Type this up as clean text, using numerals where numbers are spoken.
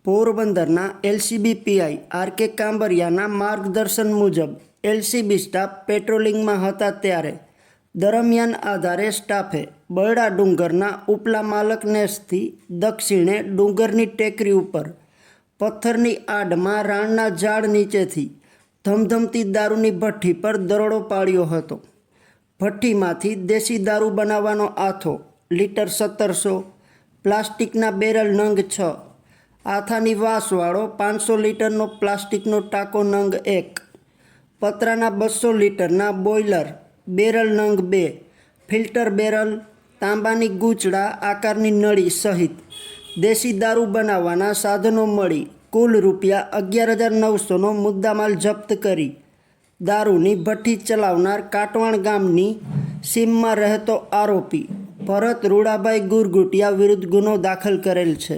પોરબંદરના LCB PI R.K.. કાંબરિયાના માર્ગદર્શન મુજબ એલસીબી સ્ટાફ પેટ્રોલિંગમાં હતા ત્યારે દરમિયાન આધારે સ્ટાફે બરડા ડુંગરના ઉપલા માલક નેસથી દક્ષિણે ડુંગરની ટેકરી ઉપર પથ્થરની આડમાં રાણના ઝાડ નીચેથી ધમધમતી દારૂની ભઠ્ઠી પર દરોડો પાડ્યો હતો. ભઠ્ઠીમાંથી દેશી દારૂ બનાવવાનો આથો લીટર 1700, પ્લાસ્ટિકના બેરલ નંગ 6, આથાની વાસવાળો 500 લીટરનો પ્લાસ્ટિકનો ટાંકો નંગ 1, પતરાના 200 લીટરના બોઇલર બેરલ નંગ 2, ફિલ્ટર બેરલ, તાંબાની ગૂંચળા આકારની નળી સહિત દેશી દારૂ બનાવવાના સાધનો મળી કુલ રૂપિયા 11,900નો મુદ્દામાલ જપ્ત કરી દારૂની ભઠ્ઠી ચલાવનાર કાટવાણ ગામની સીમમાં રહેતો આરોપી ભરત રૂડાભાઈ ગુરગુટિયા વિરુદ્ધ ગુનો દાખલ કરેલ છે.